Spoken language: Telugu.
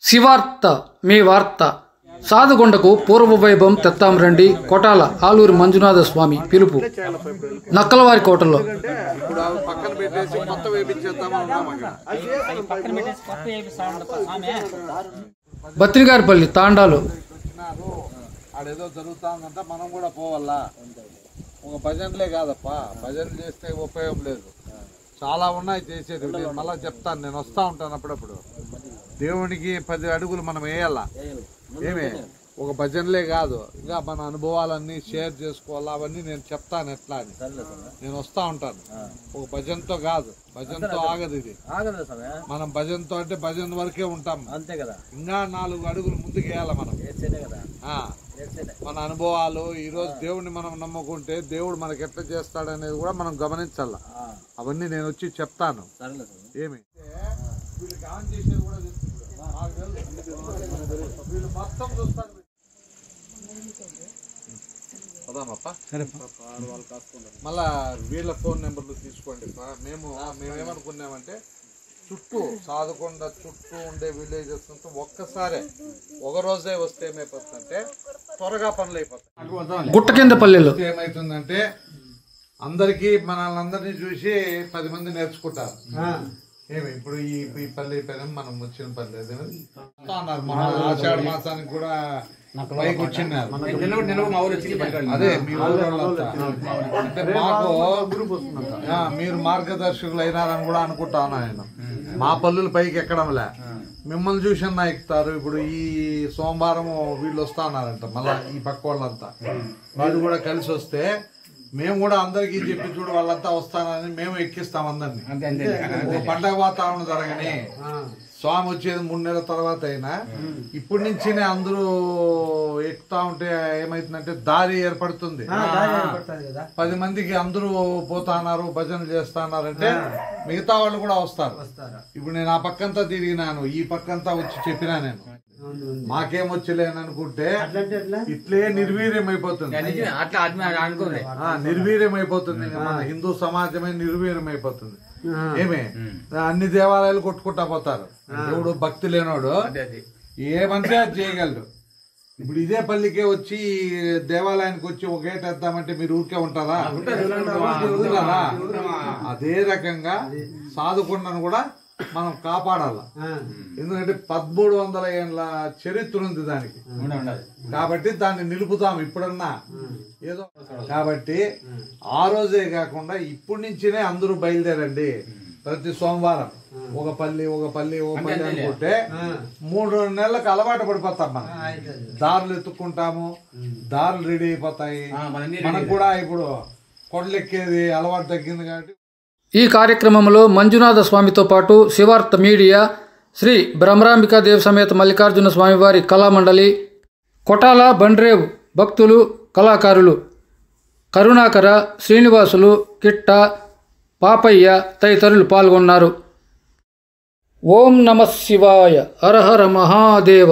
శివార్త మీ వార్త సాధుగొండకు పూర్వ వైభవం తెత్తాం రండి. కొటాల ఆలూరి మంజునాథ స్వామి పిలుపు నక్కలవారి కోటలో. బత్రిగారిపల్లి తాండాలు ఆడేదో జరుగుతుందంట, మనం కూడా పోవాలా. ఒక భజనలే కాదప్పా, భజనలు చేస్తే ఉపయోగం లేదు, చాలా ఉన్నాయి చేసేది. మళ్ళీ చెప్తాను, నేను వస్తూ ఉంటాను అప్పుడప్పుడు. దేవునికి 10 అడుగులు మనం వేయాలా. ఏమే ఒక భజనలే కాదు, ఇంకా మన అనుభవాలన్నీ షేర్ చేసుకోవాలా, అవన్నీ నేను చెప్తాను ఎట్లా అని. నేను వస్తూ ఉంటాను. ఒక భజనతో కాదు, భజనతో ఆగదు ఇది. మనం భజనతో అంటే భజన వరకే ఉంటాం, అంతే కదా. ఇంకా 4 అడుగులు ముందుకు వేయాలి మనం. మన అనుభవాలు, ఈరోజు దేవుడిని మనం నమ్ముకుంటే దేవుడు మనకి ఎట్లా చేస్తాడనేది కూడా మనం గమనించాల. అవన్నీ నేను వచ్చి చెప్తాను. ఏమి వీళ్ళకి ఆన్ చేసేది కూడా వీళ్ళు మొత్తం చూస్తారు. మళ్ళా వీళ్ళ ఫోన్ నెంబర్లు తీసుకోండి. మేమేమనుకున్నామంటే చుట్టూ సాధుకొండ చుట్టూ ఉండే విలేజెస్ అంతా ఒక్కసారే ఒక రోజే వస్తే ఏమైపోతుందంటే త్వరగా పనులు అయిపోతాయి. గుట్ట కింద పల్లెలు ఏమైతుందంటే అందరికి మనల్ని చూసి 10 మంది నేర్చుకుంటారు. ఏమి ఇప్పుడు ఈ పల్లె మనం వచ్చిన పల్లె అన్నారు. మన ఆషాఢ మాసానికి కూడా పైకి వచ్చినారు. అదే మీ ఊళ్ళంతా అంటే మాకు మీరు మార్గదర్శకులు అయినారని కూడా అనుకుంటాను. ఆయన మా పల్లెలు పైకి ఎక్కడంలే, మిమ్మల్ని చూసన్నా ఎక్కుతారు. ఇప్పుడు ఈ సోమవారం వీళ్ళు వస్తా ఉన్నారంట, మళ్ళా ఈ పక్క వాళ్ళంతా. వాళ్ళు కూడా కలిసి వస్తే మేము కూడా అందరికీ చెప్పి చూడు వాళ్ళంతా వస్తానని మేము ఎక్కిస్తాం అందరినీ. పండగ వాతావరణం జరగని స్వామి వచ్చేది 3 నెలల తర్వాత అయినా ఇప్పటి నుంచినే అందరూ ఎక్కుతా ఉంటే ఏమైతుందంటే దారి ఏర్పడుతుంది. 10 మందికి అందరూ పోతాన్నారు, భజనలు చేస్తాన్నారంటే మిగతా వాళ్ళు కూడా వస్తారు. ఇప్పుడు నేను ఆ పక్కంతా తిరిగినాను, ఈ పక్కంతా వచ్చి చెప్పినా నేను మాకేమొచ్చలేననుకుంటే ఇట్లే నిర్వీర్యం అయిపోతుంది. నిర్వీర్యం అయిపోతుంది, మన హిందూ సమాజమే నిర్వీర్యం అయిపోతుంది. ఏమే అన్ని దేవాలయాలు కొట్టుకుంటా పోతారు. దేవుడు భక్తి లేనోడు ఏమంటే అది చేయగలడు. ఇప్పుడు ఇదే పల్లికే వచ్చి దేవాలయానికి వచ్చి ఒక గేట్ వేద్దామంటే మీరు ఊరికే ఉంటారా? అదే రకంగా సాధుకొండను కూడా మనం కాపాడాల. ఎందుకంటే 1300 ఏళ్ళ చరిత్ర ఉంది దానికి, కాబట్టి దాన్ని నిలుపుతాం ఇప్పుడన్నా ఏదో. కాబట్టి ఆ రోజే కాకుండా ఇప్పటి నుంచినే అందరూ బయలుదేరండి. ప్రతి సోమవారం ఒక పల్లి అనుకుంటే 3 నెలలకు అలవాటు పడిపోతాం. మనం దారులు ఎత్తుక్కుంటాము, దారులు రెడీ అయిపోతాయి. మనకు కూడా ఇప్పుడు కొండలెక్కేది అలవాటు తగ్గింది. కాబట్టి ఈ కార్యక్రమంలో మంజునాథ స్వామితో పాటు శివార్త మీడియా, శ్రీ బ్రహ్మరాంబికాదేవి సమేత మల్లికార్జున స్వామివారి కళామండలి, కొటాల బండ్రేవు భక్తులు, కళాకారులు కరుణాకర, శ్రీనివాసులు, కిట్ట, పాపయ్య తదితరులు పాల్గొన్నారు. ఓం నమః శివాయ. హర హర మహాదేవ.